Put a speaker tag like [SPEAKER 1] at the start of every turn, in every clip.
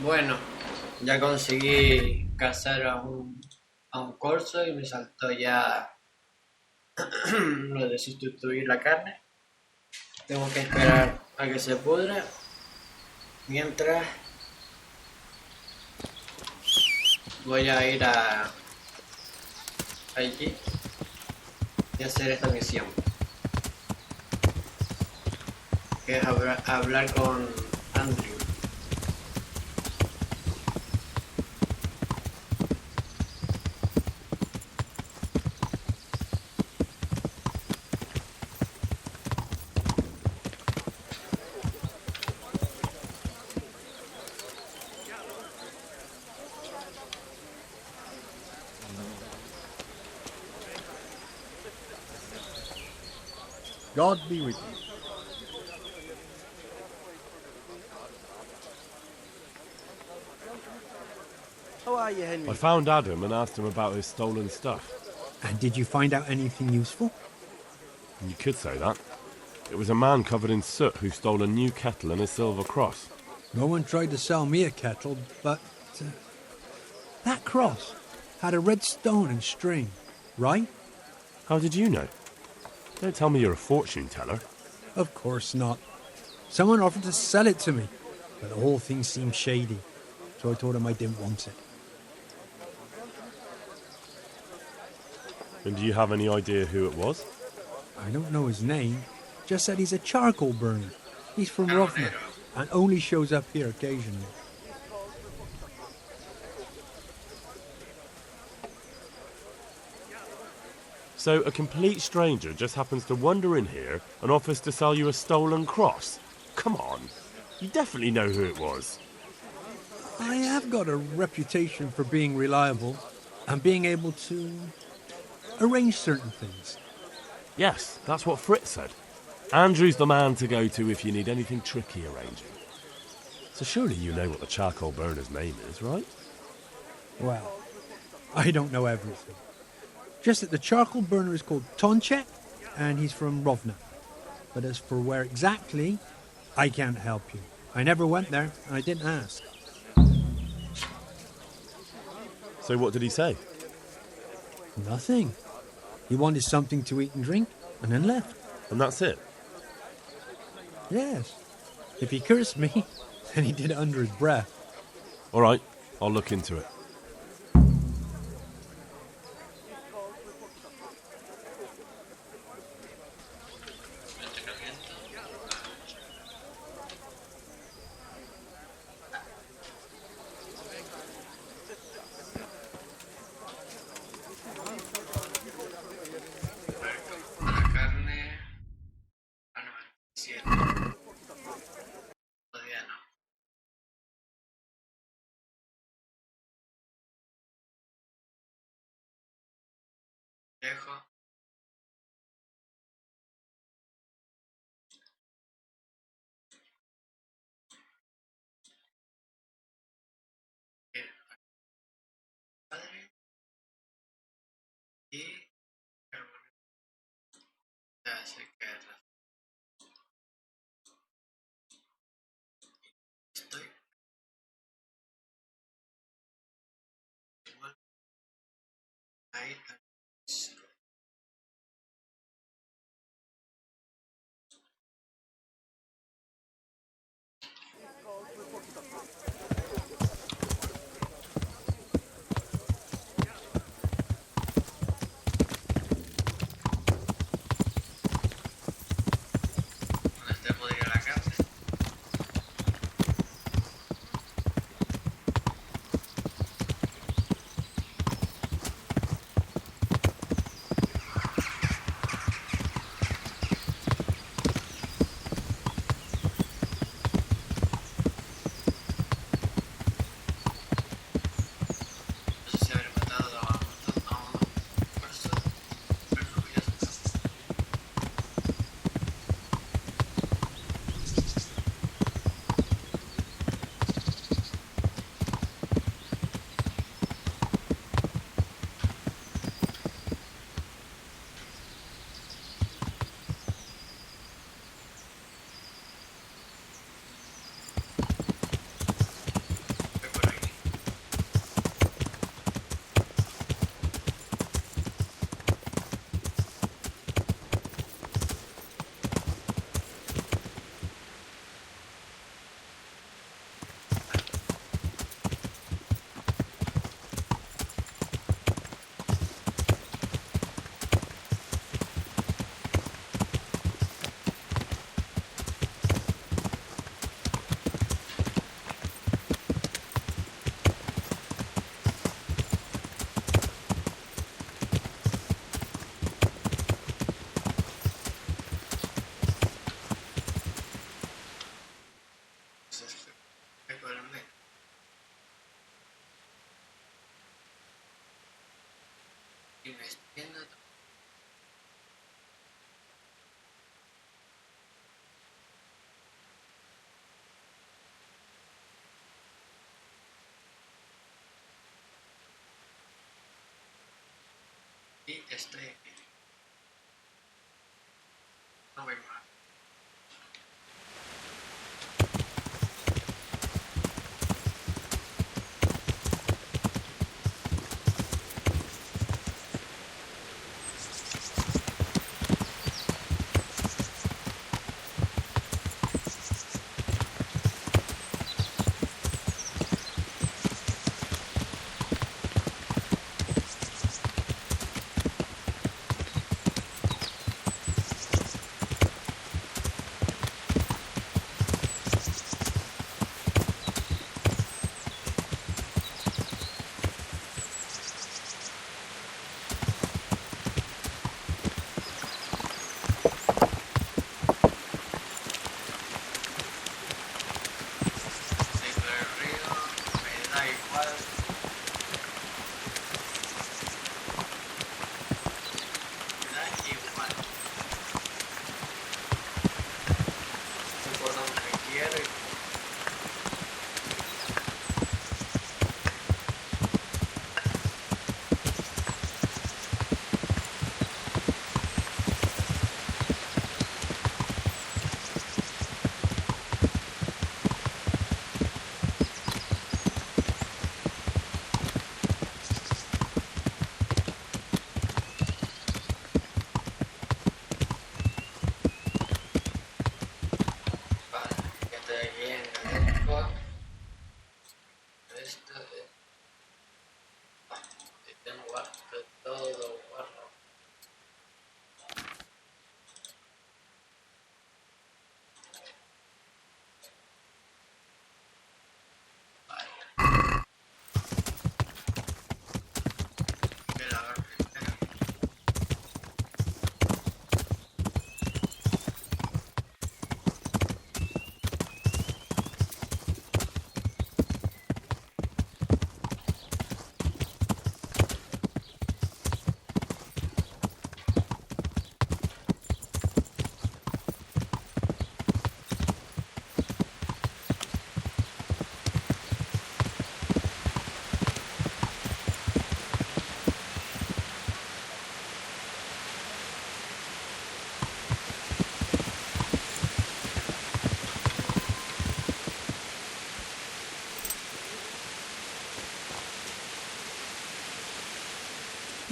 [SPEAKER 1] Bueno, ya conseguí cazar a un corzo y me saltó ya lo de sustituir la carne. Tengo que esperar a que se pudra. Mientras voy a ir a allí y hacer esta misión, que es hablar con Andrew.
[SPEAKER 2] God be with you.
[SPEAKER 3] How are you, Henry?
[SPEAKER 4] I found Adam and asked him about his stolen stuff.
[SPEAKER 2] And did you find out anything useful?
[SPEAKER 4] You could say that. It was a man covered in soot who stole a new kettle and a silver cross.
[SPEAKER 2] No one tried to sell me a kettle, but that cross had a red stone and string, right?
[SPEAKER 4] How did you know? Don't tell me you're a fortune teller.
[SPEAKER 2] Of course not. Someone offered to sell it to me, but the whole thing seemed shady, so I told him I didn't want it.
[SPEAKER 4] And do you have any idea who it was?
[SPEAKER 2] I don't know his name, just said he's a charcoal burner. He's from Rovna, and only shows up here occasionally.
[SPEAKER 4] So a complete stranger just happens to wander in here and offers to sell you a stolen cross? Come on. You definitely know who it was.
[SPEAKER 2] I have got a reputation for being reliable and being able to arrange certain things.
[SPEAKER 4] Yes, that's what Fritz said. Andrew's the man to go to if you need anything tricky arranging. So surely you know what the charcoal burner's name is, right?
[SPEAKER 2] Well, I don't know everything. Just that the charcoal burner is called Tonchek, and he's from Rovna. But as for where exactly, I can't help you. I never went there, and I didn't ask.
[SPEAKER 4] So what did he say?
[SPEAKER 2] Nothing. He wanted something to eat and drink, and then left.
[SPEAKER 4] And that's it?
[SPEAKER 2] Yes. If he cursed me, then he did it under his breath.
[SPEAKER 4] All right, I'll look into it.
[SPEAKER 1] La carne a 97. Todavía no. Dejo. Padre y ya sé que estoy igual ahí. Este podría ir a la cárcel. por el medio. Y me extiendo. Y estoy aquí. No voy más.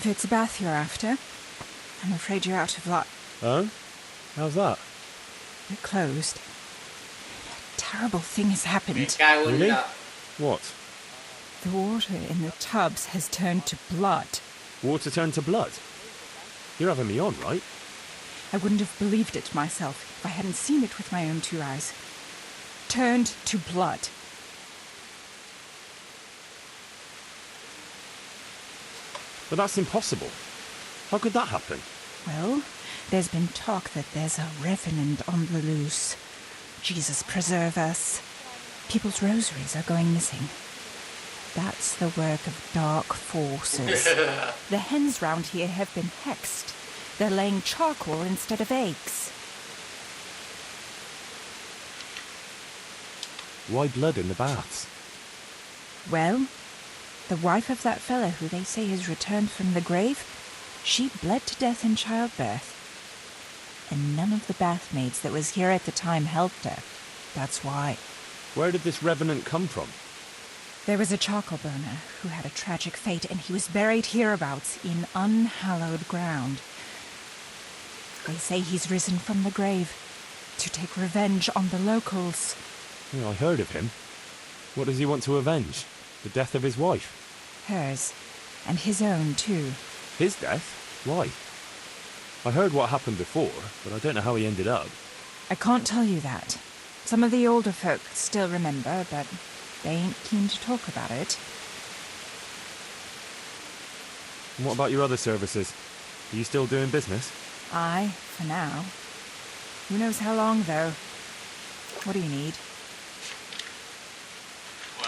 [SPEAKER 5] If it's a bath you're after, I'm afraid you're out of luck.
[SPEAKER 4] Oh? How's that?
[SPEAKER 5] They're closed. A terrible thing has
[SPEAKER 1] Me
[SPEAKER 5] happened.
[SPEAKER 1] cago en
[SPEAKER 4] Really?
[SPEAKER 1] la...
[SPEAKER 4] What?
[SPEAKER 5] The water in the tubs has turned to blood.
[SPEAKER 4] Water turned to blood? You're having me on, right?
[SPEAKER 5] I wouldn't have believed it myself if I hadn't seen it with my own two eyes. Turned to blood.
[SPEAKER 4] But that's impossible. How could that happen?
[SPEAKER 5] Well, there's been talk that there's a revenant on the loose. Jesus preserve us. People's rosaries are going missing. That's the work of dark forces. The hens round here have been hexed. They're laying charcoal instead of eggs.
[SPEAKER 4] Why blood in the baths?
[SPEAKER 5] Well, the wife of that fellow who they say has returned from the grave, she bled to death in childbirth. And none of the bathmaids that was here at the time helped her. That's why.
[SPEAKER 4] Where did this revenant come from?
[SPEAKER 5] There was a charcoal burner who had a tragic fate, and he was buried hereabouts in unhallowed ground. They say he's risen from the grave to take revenge on the locals.
[SPEAKER 4] Yeah, I heard of him. What does he want to avenge? The death of his wife?
[SPEAKER 5] Hers. And his own, too.
[SPEAKER 4] His death? Why? I heard what happened before, but I don't know how he ended up.
[SPEAKER 5] I can't tell you that. Some of the older folk still remember, but they ain't keen to talk about it.
[SPEAKER 4] And what about your other services? Are you still doing business?
[SPEAKER 5] Aye, for now. Who knows how long, though? What do you need?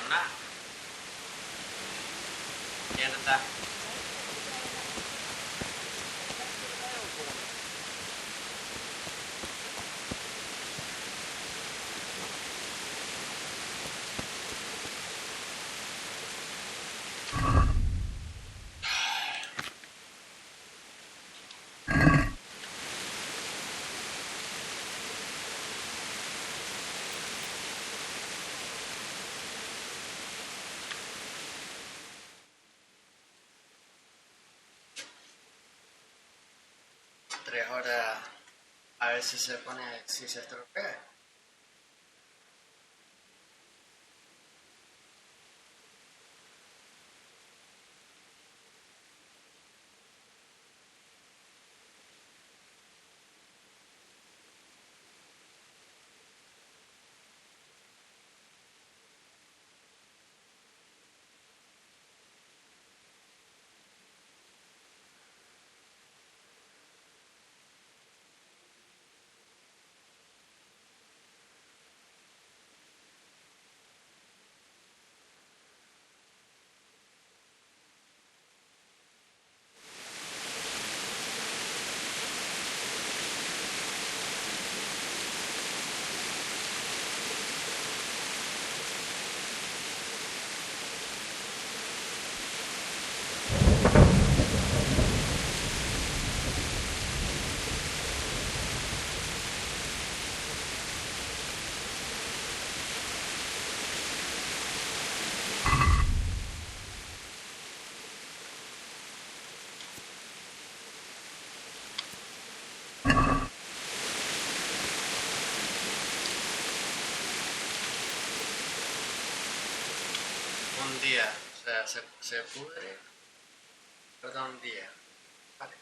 [SPEAKER 1] nada. Mierda. Tres horas a ver si se pone, si se estropea. Un día, o sea, se pudre, tarda un día. Vale.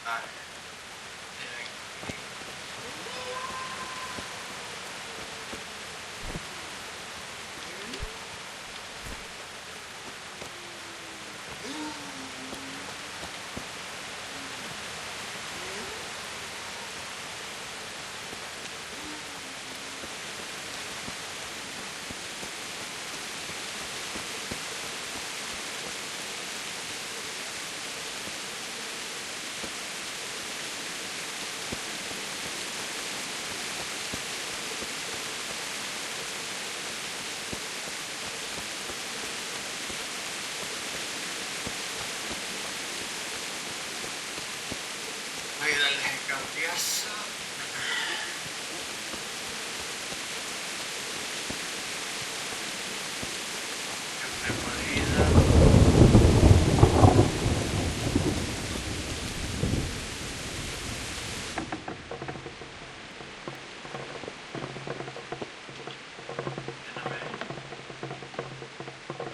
[SPEAKER 1] Vale. Voy a darle el cambiazo.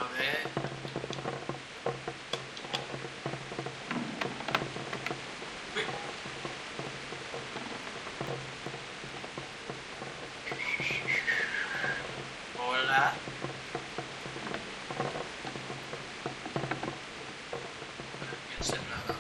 [SPEAKER 1] A ver. Uy. Hola. Aquí hace nada.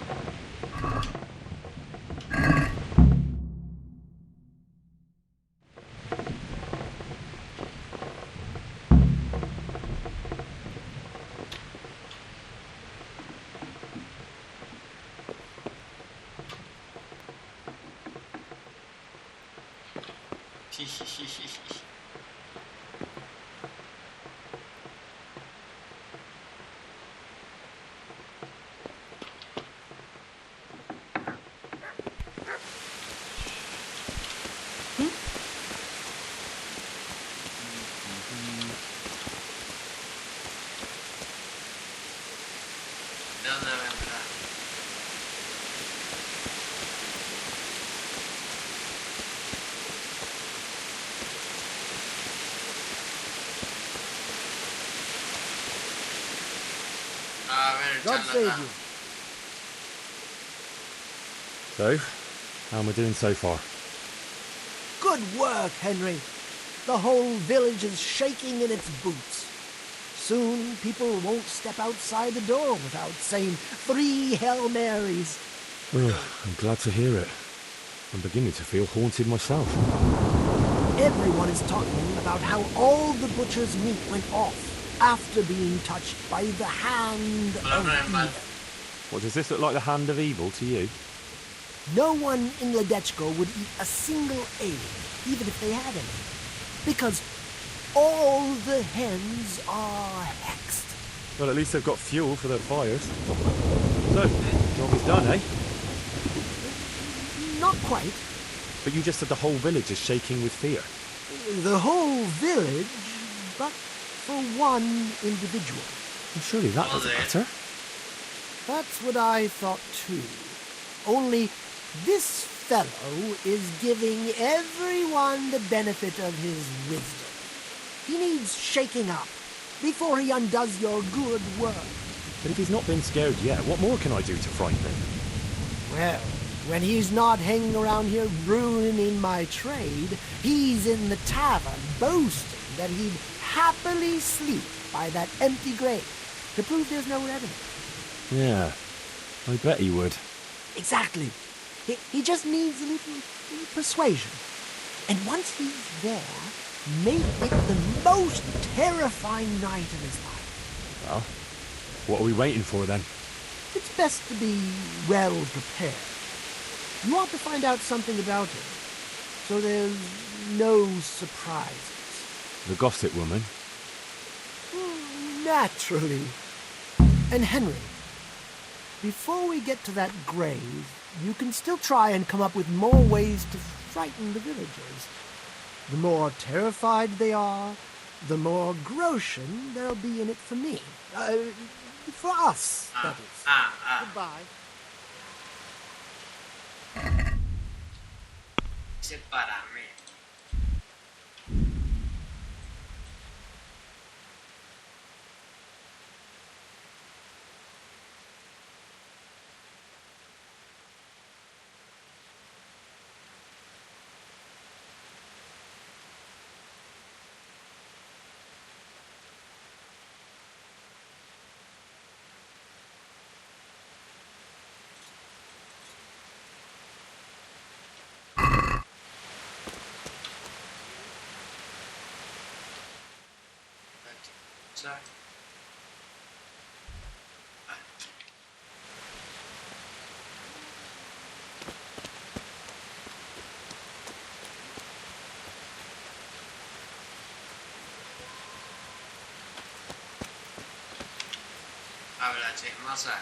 [SPEAKER 1] ¿De dónde vendrá? A ver,
[SPEAKER 3] God save
[SPEAKER 1] charlatán.
[SPEAKER 3] you.
[SPEAKER 4] So, how am I doing so far?
[SPEAKER 3] Good work, Henry. The whole village is shaking in its boots. Soon people won't step outside the door without saying 3 Hail Marys.
[SPEAKER 4] Ugh, I'm glad to hear it. I'm beginning to feel haunted myself.
[SPEAKER 3] Everyone is talking about how all the butcher's meat went off after being touched by the hand of evil.
[SPEAKER 4] What, does this look like the hand of evil to you?
[SPEAKER 3] No one in Ledechko would eat a single egg, even if they had any, because all the hens are hexed.
[SPEAKER 4] Well, at least they've got fuel for their fires. So, job is done, eh?
[SPEAKER 3] Not quite.
[SPEAKER 4] But you just said the whole village is shaking with fear.
[SPEAKER 3] The whole village, but for one individual.
[SPEAKER 4] Well, surely that doesn't matter.
[SPEAKER 3] That's what I thought too. Only this fellow is giving everyone the benefit of his wisdom. He needs shaking up before he undoes your good work.
[SPEAKER 4] But if he's not been scared yet, what more can I do to frighten him?
[SPEAKER 3] Well, when he's not hanging around here ruining my trade, he's in the tavern boasting that he'd happily sleep by that empty grave to prove there's no revenue.
[SPEAKER 4] Yeah, I bet he would.
[SPEAKER 3] Exactly. He just needs a little persuasion. And once he's there, make it the most terrifying night of his life.
[SPEAKER 4] Well, what are we waiting for then?
[SPEAKER 3] It's best to be well prepared. You ought to find out something about him, so there's no surprises.
[SPEAKER 4] The gossip woman?
[SPEAKER 3] Naturally. And Henry, before we get to that grave, you can still try and come up with more ways to frighten the villagers. The more terrified they are, the more groschen there'll be in it for me. For us, that is. Goodbye.
[SPEAKER 1] Ese para mí. cosa. Habla, chismosa.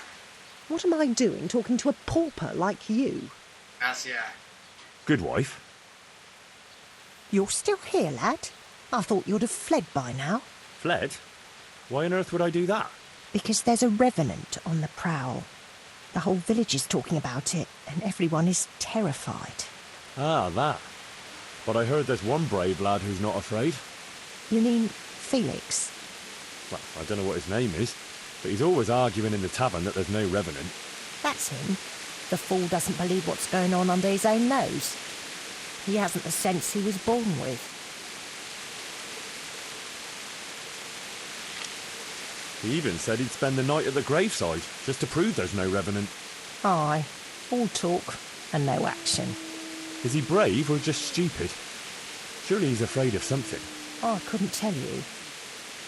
[SPEAKER 6] What am I doing talking to a pauper like you?
[SPEAKER 1] Gracias.
[SPEAKER 4] Good wife.
[SPEAKER 6] You're still here, lad? I thought you'd have fled by now.
[SPEAKER 4] Fled? Why on earth would I do that?
[SPEAKER 6] Because there's a revenant on the prowl. The whole village is talking about it, and everyone is terrified.
[SPEAKER 4] Ah, that. But I heard there's one brave lad who's not afraid.
[SPEAKER 6] You mean Felix?
[SPEAKER 4] Well, I don't know what his name is, but he's always arguing in the tavern that there's no revenant.
[SPEAKER 6] That's him. The fool doesn't believe what's going on under his own nose. He hasn't the sense he was born with.
[SPEAKER 4] He even said he'd spend the night at the graveside, just to prove there's no revenant.
[SPEAKER 6] Aye, all talk and no action.
[SPEAKER 4] Is he brave or just stupid? Surely he's afraid of something.
[SPEAKER 6] I couldn't tell you.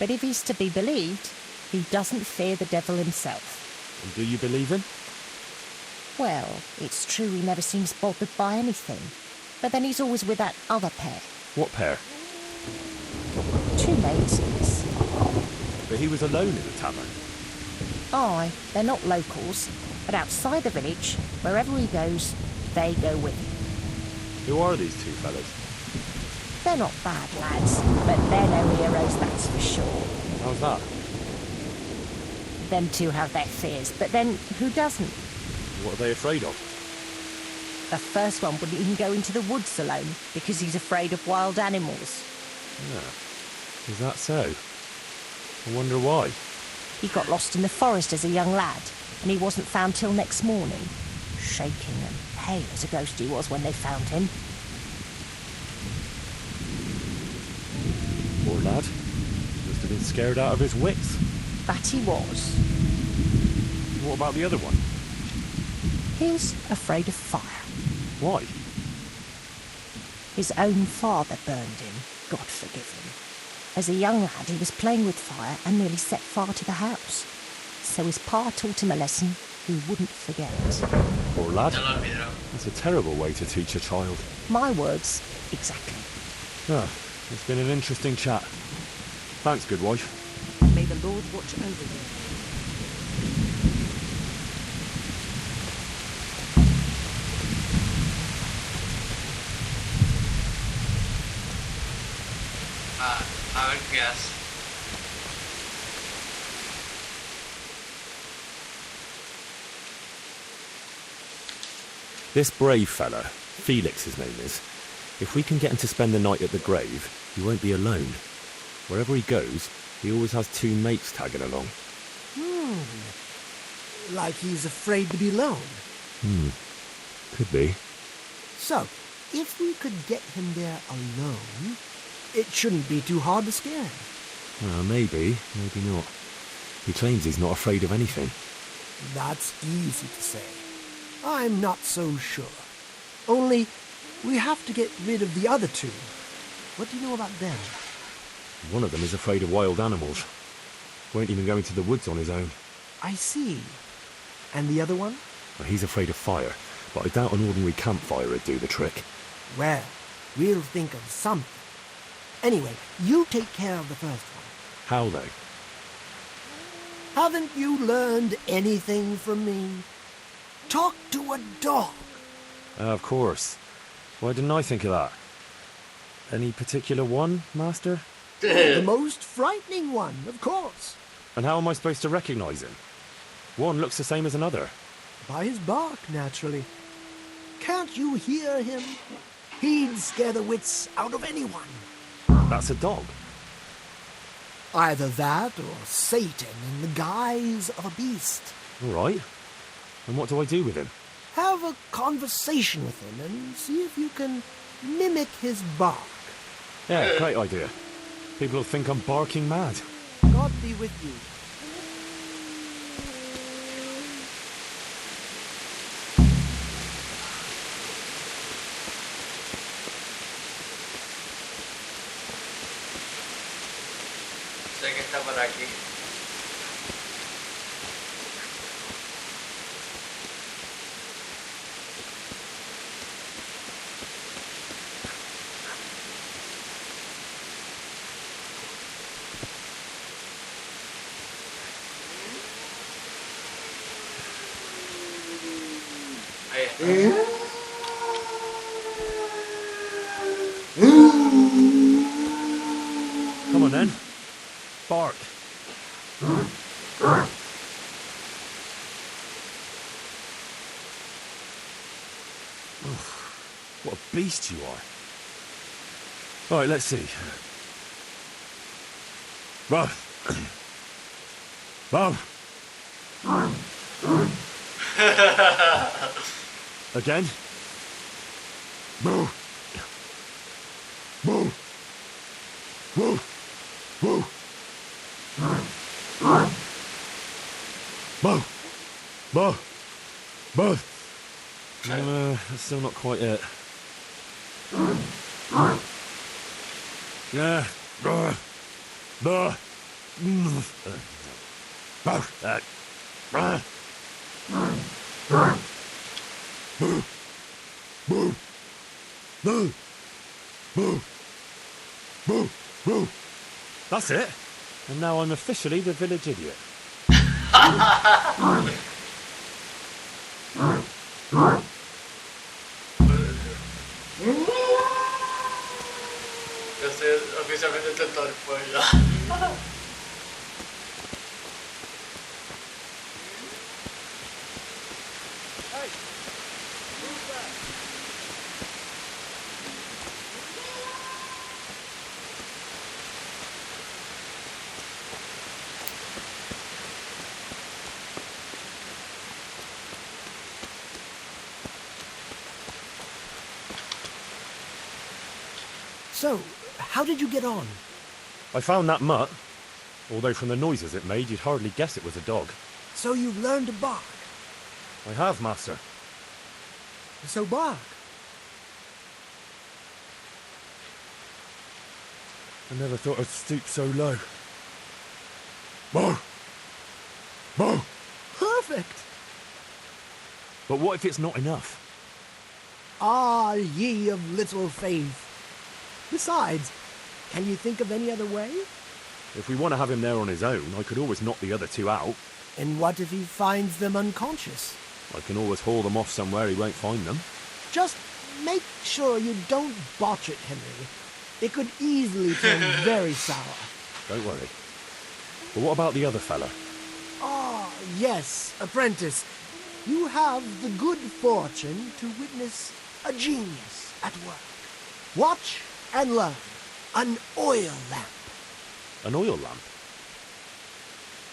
[SPEAKER 6] But if he's to be believed, he doesn't fear the devil himself.
[SPEAKER 4] And do you believe him?
[SPEAKER 6] Well, it's true he never seems bothered by anything. But then he's always with that other pair.
[SPEAKER 4] What pair?
[SPEAKER 6] Two mates.
[SPEAKER 4] But he was alone in the tavern.
[SPEAKER 6] Aye, they're not locals. But outside the village, wherever he goes, they go with him.
[SPEAKER 4] Who are these two fellas?
[SPEAKER 6] They're not bad lads, but they're no heroes, that's for sure.
[SPEAKER 4] How's that?
[SPEAKER 6] Them two have their fears, but then who doesn't?
[SPEAKER 4] What are they afraid of?
[SPEAKER 6] The first one wouldn't even go into the woods alone because he's afraid of wild animals.
[SPEAKER 4] Yeah. Is that so? I wonder why.
[SPEAKER 6] He got lost in the forest as a young lad, and he wasn't found till next morning. Shaking and pale as a ghost he was when they found him.
[SPEAKER 4] Poor lad. Must have been scared out of his wits.
[SPEAKER 6] That he was.
[SPEAKER 4] What about the other one?
[SPEAKER 6] He's afraid of fire.
[SPEAKER 4] Why?
[SPEAKER 6] His own father burned him, God forgive him. As a young lad, he was playing with fire and nearly set fire to the house. So his pa taught him a lesson he wouldn't forget.
[SPEAKER 4] Poor lad.
[SPEAKER 1] No lo olvidó.
[SPEAKER 4] That's a terrible way to teach a child.
[SPEAKER 6] My words, exactly.
[SPEAKER 4] Ah, it's been an interesting chat. Thanks, good wife.
[SPEAKER 6] May the Lord watch over you.
[SPEAKER 1] A ver qué hace.
[SPEAKER 4] This brave fella, Felix his name is, if we can get him to spend the night at the grave, he won't be alone. Wherever he goes, he always has two mates tagging along.
[SPEAKER 3] Like he's afraid to be alone.
[SPEAKER 4] Could be.
[SPEAKER 3] So, if we could get him there alone, it shouldn't be too hard to scare him.
[SPEAKER 4] Maybe, maybe not. He claims he's not afraid of anything.
[SPEAKER 3] That's easy to say. I'm not so sure. Only, we have to get rid of the other two. What do you know about them?
[SPEAKER 4] One of them is afraid of wild animals. Won't even go into the woods on his own.
[SPEAKER 3] I see. And the other one?
[SPEAKER 4] Well, he's afraid of fire, but I doubt an ordinary campfire would do the trick.
[SPEAKER 3] Well, we'll think of something. Anyway, you take care of the first one.
[SPEAKER 4] How, though?
[SPEAKER 3] Haven't you learned anything from me? Talk to a dog.
[SPEAKER 4] Of course. Why didn't I think of that? Any particular one, Master?
[SPEAKER 3] The most frightening one, of course.
[SPEAKER 4] And how am I supposed to recognise him? One looks the same as another.
[SPEAKER 3] By his bark, naturally. Can't you hear him? He'd scare the wits out of anyone.
[SPEAKER 4] That's a dog.
[SPEAKER 3] Either that or Satan in the guise of a beast.
[SPEAKER 4] All right. And what do I do with him?
[SPEAKER 3] Have a conversation with him and see if you can mimic his bark.
[SPEAKER 4] Yeah, great idea. People will think I'm barking mad.
[SPEAKER 3] God be with you.
[SPEAKER 1] Sé que está por aquí. Ahí está.
[SPEAKER 4] Come on then. Bark. Oof, what a beast you are. Alright, let's see. Whoa. Whoa. Again. Whoa. Whoa. Whoa. Whoa. Whoa. Whoa. Whoa. That's still not quite it. Yeah. That's it. And now I'm officially the village idiot.
[SPEAKER 1] Yo soy oficialmente el tonto del pueblo.
[SPEAKER 3] So, how did you get on?
[SPEAKER 4] I found that mutt. Although from the noises it made, you'd hardly guess it was a dog.
[SPEAKER 3] So you've learned to bark.
[SPEAKER 4] I have, master.
[SPEAKER 3] So bark.
[SPEAKER 4] I never thought I'd stoop so low. Whoa! Whoa!
[SPEAKER 3] Perfect.
[SPEAKER 4] But what if it's not enough?
[SPEAKER 3] Ah, ye of little faith. Besides, can you think of any other way?
[SPEAKER 4] If we want to have him there on his own, I could always knock the other two out.
[SPEAKER 3] And what if he finds them unconscious?
[SPEAKER 4] I can always haul them off somewhere he won't find them.
[SPEAKER 3] Just make sure you don't botch it, Henry. It could easily turn very sour.
[SPEAKER 4] Don't worry. But what about the other fella?
[SPEAKER 3] Ah, yes, apprentice. You have the good fortune to witness a genius at work. Watch and learn. An oil lamp.
[SPEAKER 4] An oil lamp?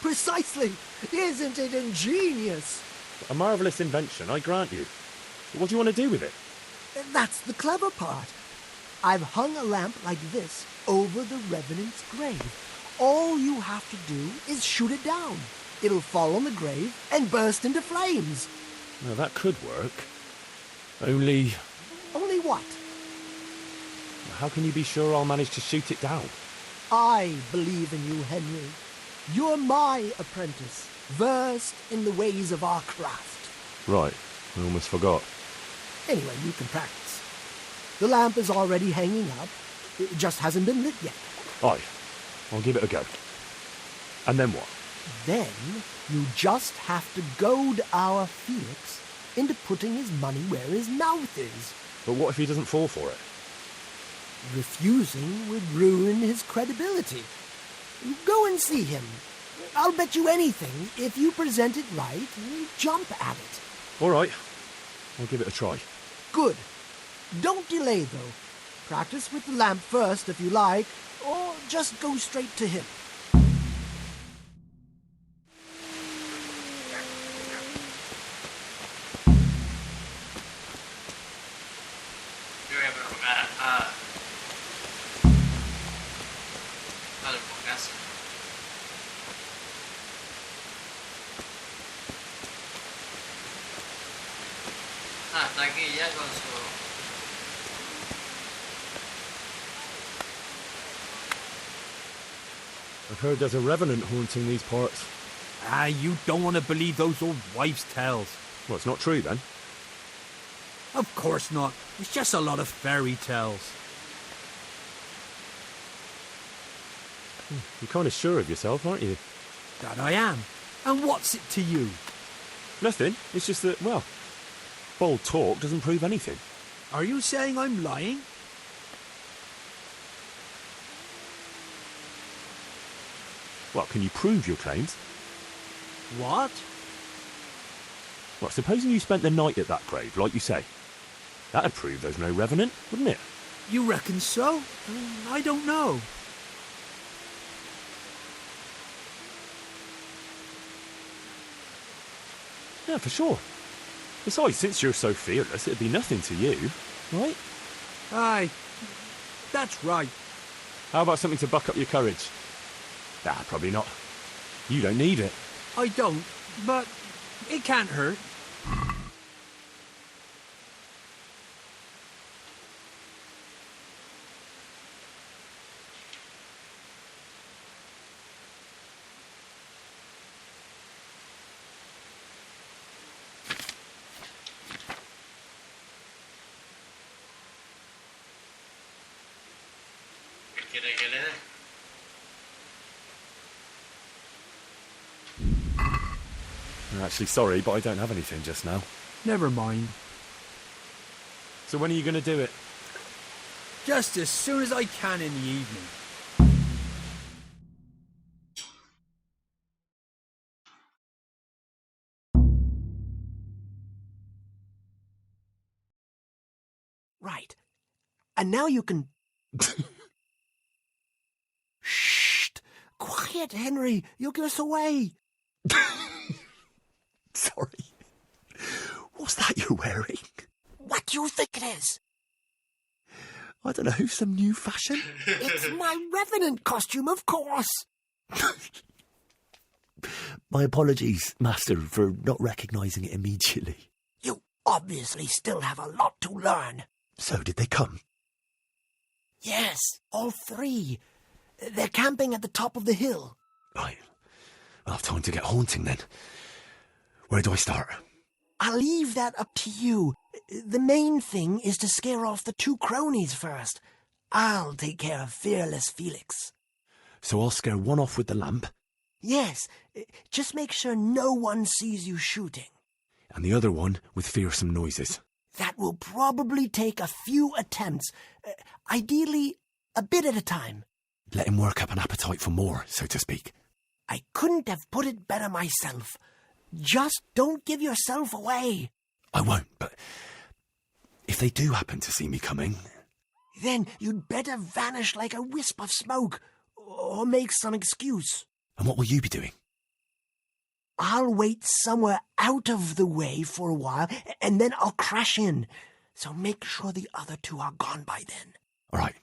[SPEAKER 3] Precisely. Isn't it ingenious?
[SPEAKER 4] A marvellous invention, I grant you. But what do you want to do with it?
[SPEAKER 3] That's the clever part. I've hung a lamp like this over the Revenant's grave. All you have to do is shoot it down. It'll fall on the grave and burst into flames.
[SPEAKER 4] Now that could work. Only...
[SPEAKER 3] Only what?
[SPEAKER 4] how can you be sure I'll manage to shoot it down?
[SPEAKER 3] I believe in you, Henry. You're my apprentice, versed in the ways of our craft.
[SPEAKER 4] Right, I almost forgot.
[SPEAKER 3] Anyway, you can practice. The lamp is already hanging up. It just hasn't been lit yet.
[SPEAKER 4] Aye, I'll give it a go. And then what?
[SPEAKER 3] Then you just have to goad our Felix into putting his money where his mouth is.
[SPEAKER 4] But what if he doesn't fall for it?
[SPEAKER 3] Refusing would ruin his credibility. Go and see him. I'll bet you anything, if you present it right, he'll jump at it.
[SPEAKER 4] All right, I'll give it a try.
[SPEAKER 3] Good. Don't delay, though. Practice with the lamp first, if you like, or just go straight to him.
[SPEAKER 1] Yo voy a provocar al Bocasa. Ah, está aquí ya con su...
[SPEAKER 4] I've heard there's a revenant haunting these parts.
[SPEAKER 2] Ah, you don't want to believe those old wives' tales.
[SPEAKER 4] Well, it's not true then.
[SPEAKER 2] Of course not. It's just a lot of fairy tales.
[SPEAKER 4] You're kind of sure of yourself, aren't you?
[SPEAKER 2] That I am. And what's it to you?
[SPEAKER 4] Nothing. It's just that, well, bold talk doesn't prove anything.
[SPEAKER 2] Are you saying I'm lying?
[SPEAKER 4] Well, can you prove your claims?
[SPEAKER 2] What?
[SPEAKER 4] Well, supposing you spent the night at that grave, like you say. That'd prove there's no revenant, wouldn't it?
[SPEAKER 2] You reckon so? I don't know.
[SPEAKER 4] Yeah, for sure. Besides, since you're so fearless, it'd be nothing to you, right?
[SPEAKER 2] Aye, that's right.
[SPEAKER 4] How about something to buck up your courage? Ah, probably not. You don't need it.
[SPEAKER 2] I don't, but it can't hurt.
[SPEAKER 1] ¿Qué quiere que le dé?
[SPEAKER 4] I'm actually sorry, but I don't have anything just now.
[SPEAKER 2] Never mind.
[SPEAKER 4] So when are you going to do it?
[SPEAKER 2] Just as soon as I can in the evening.
[SPEAKER 3] Right. And now you can... Shh! Quiet, Henry. You'll give us away.
[SPEAKER 4] Sorry. What's that you're wearing?
[SPEAKER 3] What do you think it is?
[SPEAKER 4] I don't know, some new fashion?
[SPEAKER 3] It's my Revenant costume, of course.
[SPEAKER 7] My apologies, Master, for not recognising it immediately.
[SPEAKER 3] You obviously still have a lot to learn.
[SPEAKER 7] So, did they come?
[SPEAKER 3] Yes, all three. They're camping at the top of the hill.
[SPEAKER 7] Right. I'll have time to get haunting then. Where do I start?
[SPEAKER 3] I'll leave that up to you. The main thing is to scare off the two cronies first. I'll take care of fearless Felix.
[SPEAKER 7] So I'll scare one off with the lamp,
[SPEAKER 3] Yes, just make sure no one sees you shooting.
[SPEAKER 7] and the other one with fearsome noises.
[SPEAKER 3] That will probably take a few attempts. Ideally, a bit at a time.
[SPEAKER 7] Let him work up an appetite for more, so to speak.
[SPEAKER 3] I couldn't have put it better myself. Just don't give yourself away.
[SPEAKER 7] I won't, but if they do happen to see me coming...
[SPEAKER 3] Then you'd better vanish like a wisp of smoke, or make some excuse.
[SPEAKER 7] And what will you be doing?
[SPEAKER 3] I'll wait somewhere out of the way for a while, and then I'll crash in. So make sure the other two are gone by then.
[SPEAKER 7] All right.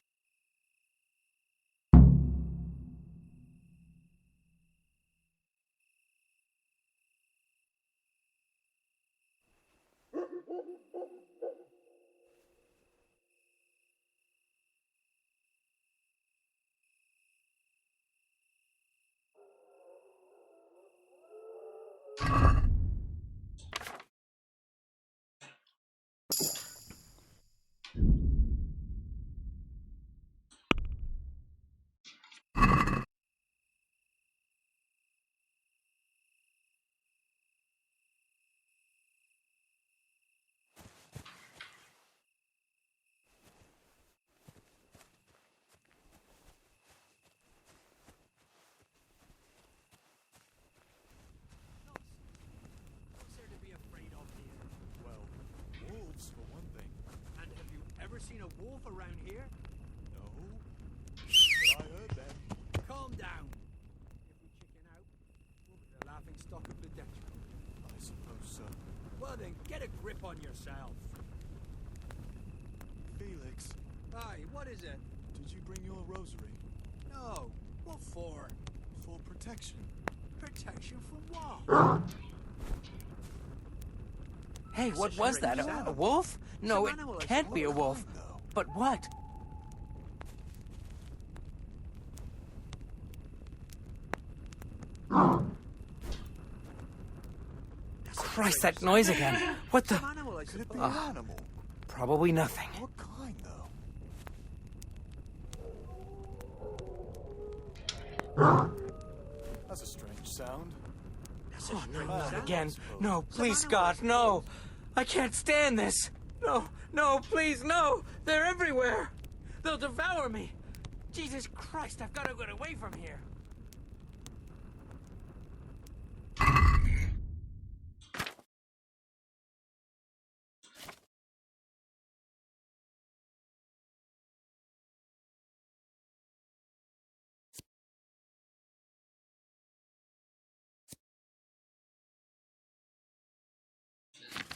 [SPEAKER 2] Wolves, for one thing. And have you ever seen a wolf around here? No. But I heard them. Calm down. If we chicken out, we'll be the laughing stock of the death. I suppose so. Well then, get a grip on yourself.
[SPEAKER 8] Felix,
[SPEAKER 2] Aye, what is it?
[SPEAKER 8] did you bring your rosary?
[SPEAKER 2] No. What for?
[SPEAKER 8] For protection.
[SPEAKER 2] Protection from what?
[SPEAKER 9] Hey, what was that? A wolf? No, it can't be a wolf. But what? Christ, that noise again. What the?
[SPEAKER 8] Could it be an animal?
[SPEAKER 9] Probably nothing.
[SPEAKER 8] What kind, though? That's a strange sound.
[SPEAKER 9] Oh, no, not again. No, please, God, no. I can't stand this. No, no, please, no. They're everywhere. They'll devour me. Jesus Christ, I've got to get away from here.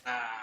[SPEAKER 1] Ah.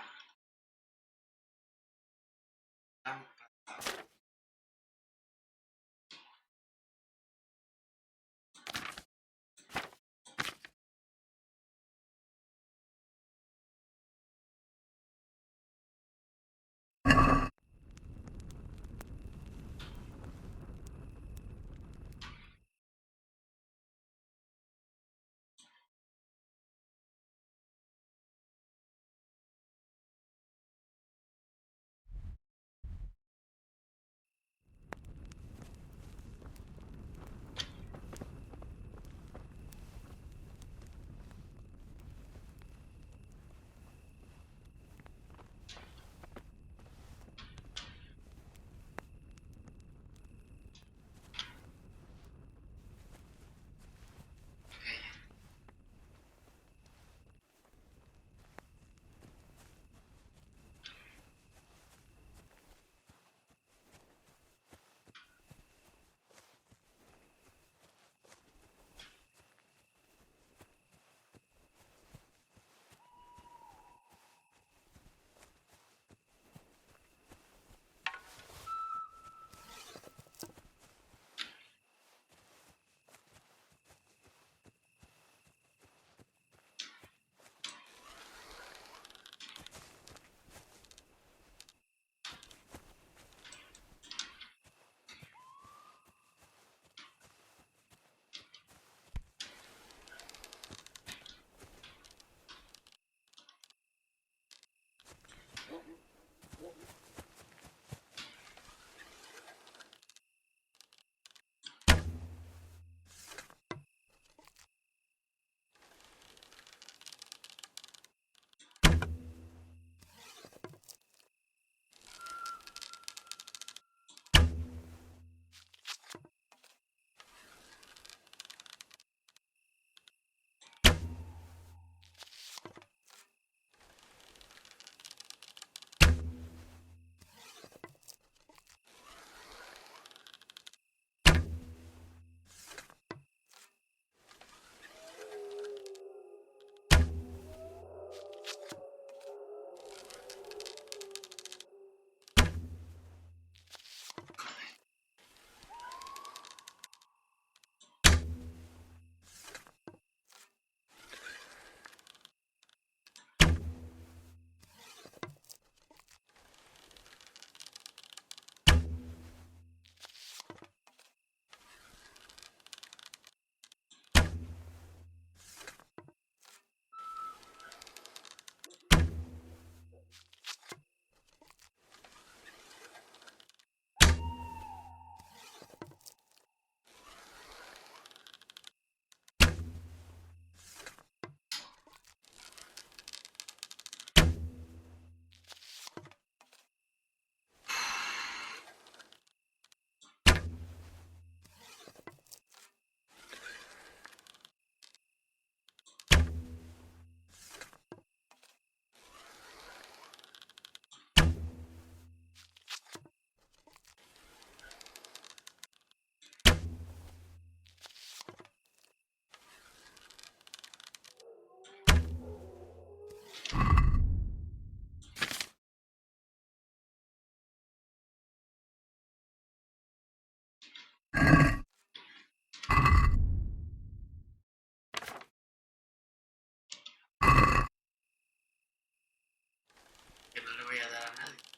[SPEAKER 1] Que no le voy a dar a nadie.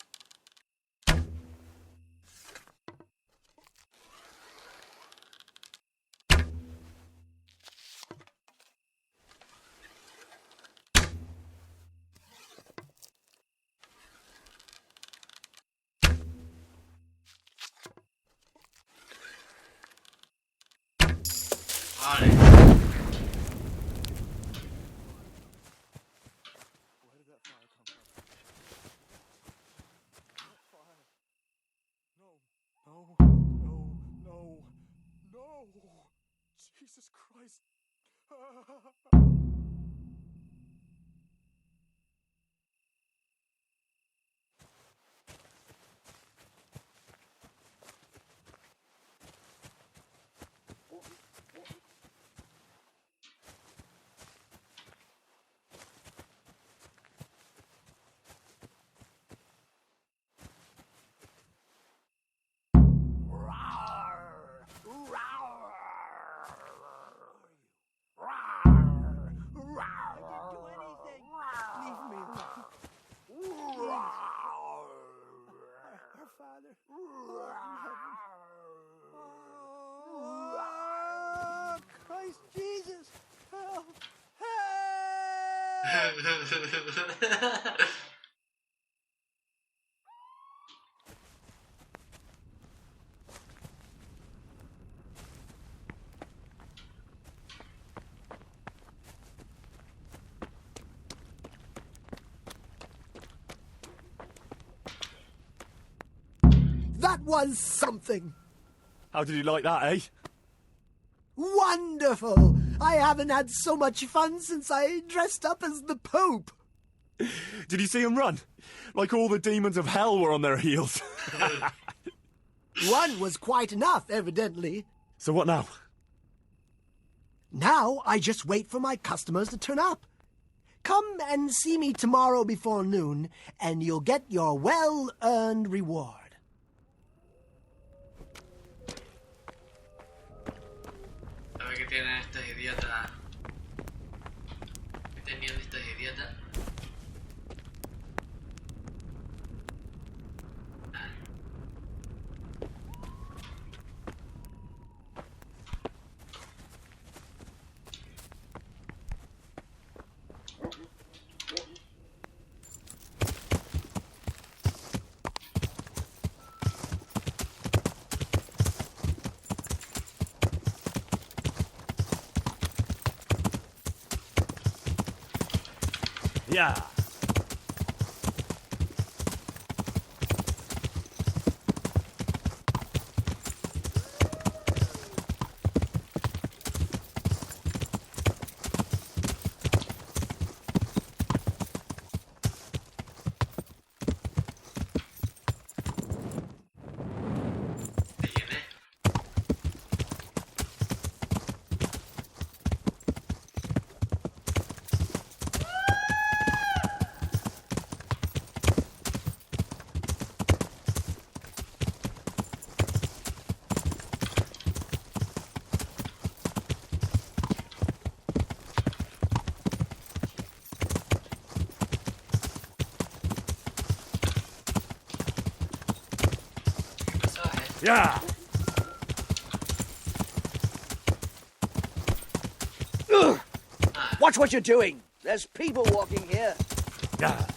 [SPEAKER 8] Jesus Christ.
[SPEAKER 3] Oh, Christ Jesus! Help! Help! That was something!
[SPEAKER 4] How did you like that, eh?
[SPEAKER 3] Wonderful! I haven't had so much fun since I dressed up as the Pope.
[SPEAKER 4] Did you see him run? Like all the demons of hell were on their heels.
[SPEAKER 3] One was quite enough, evidently.
[SPEAKER 4] So what now?
[SPEAKER 3] Now I just wait for my customers to turn up. Come and see me tomorrow before noon, and you'll get your well-earned reward.
[SPEAKER 1] A ver qué tienen estos idiotas. ¿Qué tenían estos idiotas?
[SPEAKER 4] Yeah. Yeah.
[SPEAKER 10] Watch what you're doing. There's people walking here.
[SPEAKER 4] Yeah.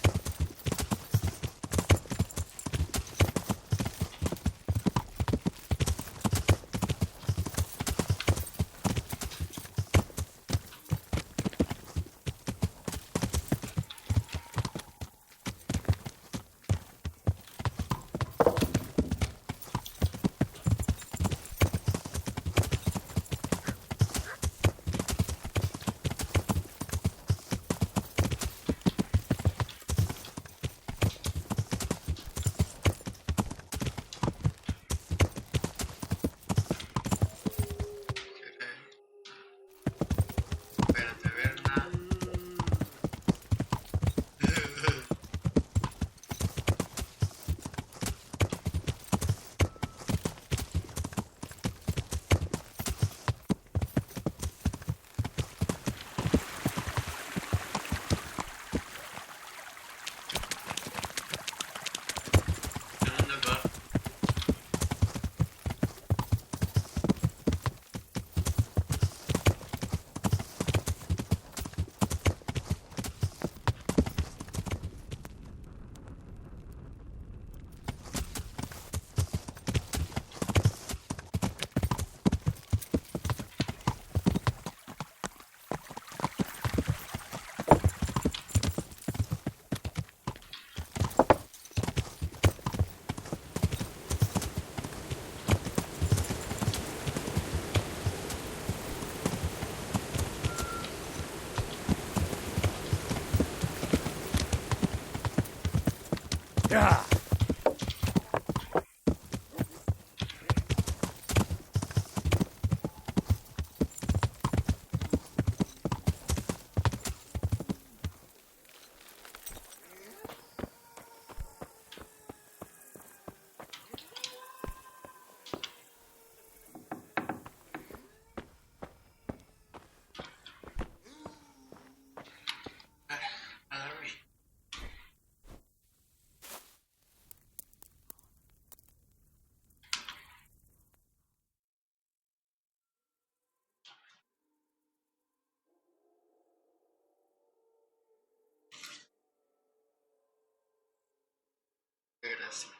[SPEAKER 1] A dormir. Qué gracia.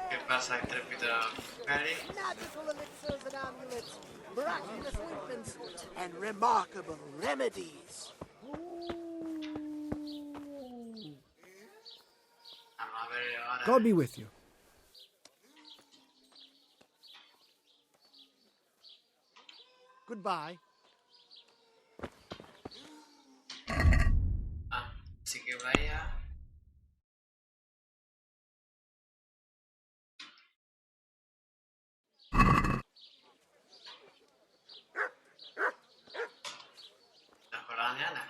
[SPEAKER 1] ¿Qué pasa, intrépida Harry?
[SPEAKER 3] Magical elixirs and amulets, miraculous ointments, and remarkable remedies.
[SPEAKER 1] Vamos a ver ahora.
[SPEAKER 3] God be with you. Goodbye.
[SPEAKER 1] Así que vaya. Por la mañana.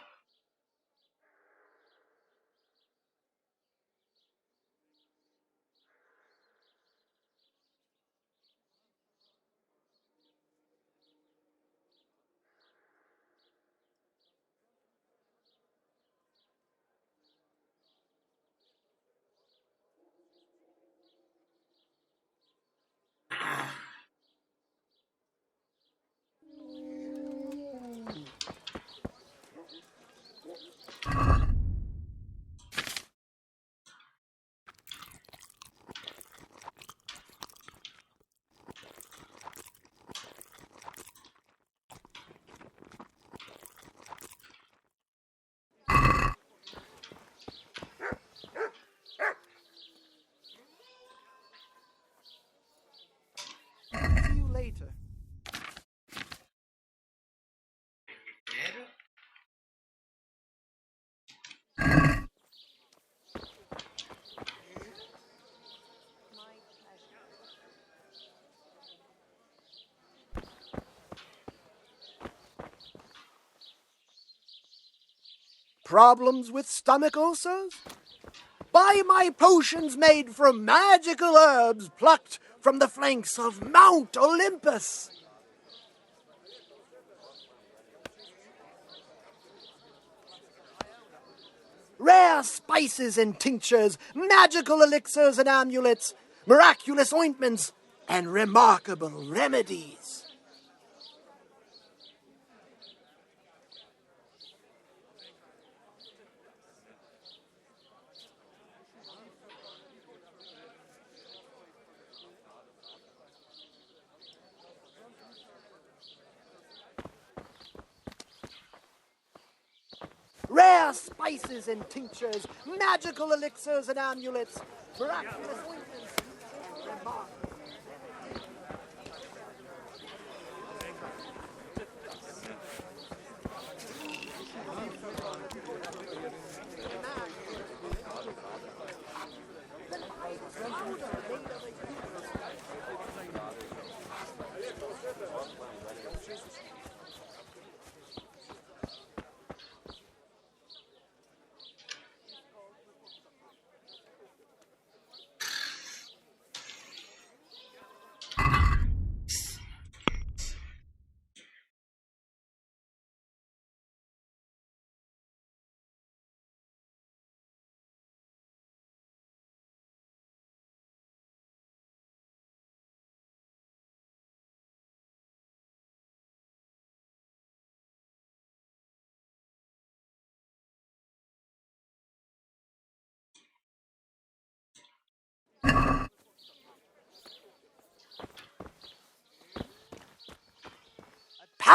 [SPEAKER 3] See you later.
[SPEAKER 1] Primero.
[SPEAKER 3] Problems with stomach ulcers? Buy my potions made from magical herbs plucked from the flanks of Mount Olympus. Rare spices and tinctures, magical elixirs and amulets, miraculous ointments, and remarkable remedies. Rare spices and tinctures, magical elixirs and amulets, miraculous ointments, and remarkable.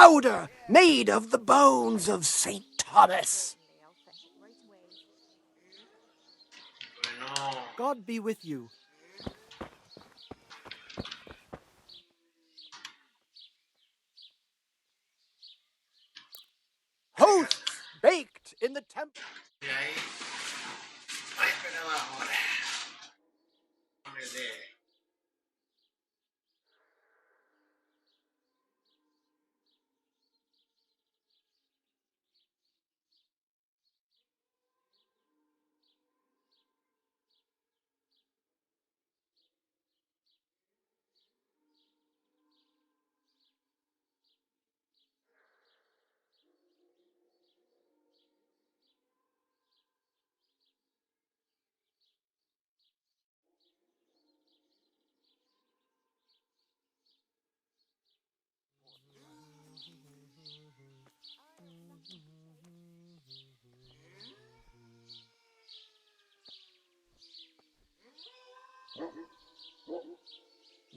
[SPEAKER 3] powder made of the bones of St. Thomas.
[SPEAKER 1] Bueno,
[SPEAKER 3] God be with you. Hosts baked in the temple.
[SPEAKER 1] y ahí. Ay, pero ahora. No me dé.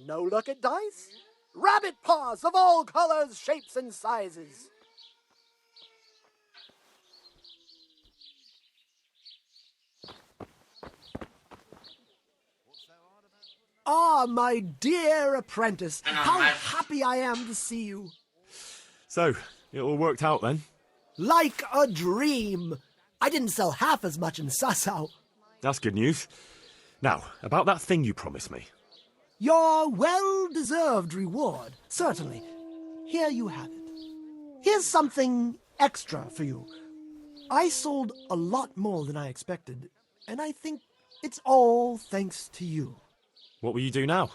[SPEAKER 3] No luck at dice? Rabbit paws of all colors, shapes, and sizes. Ah, my dear apprentice, how happy I am to see you.
[SPEAKER 4] So, it all worked out then?
[SPEAKER 3] Like a dream. I didn't sell half as much in Sasau.
[SPEAKER 4] That's good news. Now, about that thing you promised me.
[SPEAKER 3] Your well-deserved reward, certainly. Here you have it. Here's something extra for you. I sold a lot more than I expected, and I think it's all thanks to you.
[SPEAKER 4] What will you do now?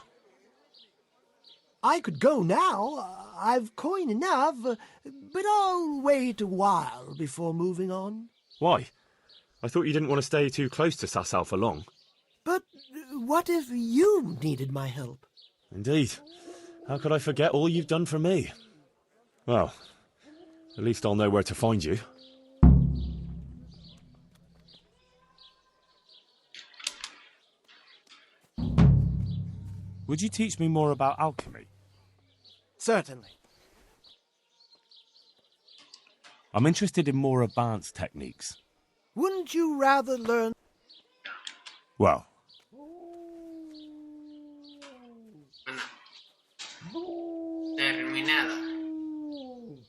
[SPEAKER 3] I could go now. I've coin enough, but I'll wait a while before moving on.
[SPEAKER 4] Why? I thought you didn't want to stay too close to Sasau for long.
[SPEAKER 3] But what if you needed my help?
[SPEAKER 4] Indeed. How could I forget all you've done for me? Well, at least I'll know where to find you. Would you teach me more about alchemy?
[SPEAKER 3] Certainly.
[SPEAKER 4] I'm interested in more advanced techniques.
[SPEAKER 3] Wouldn't you rather learn?
[SPEAKER 4] Well,
[SPEAKER 1] Terminado.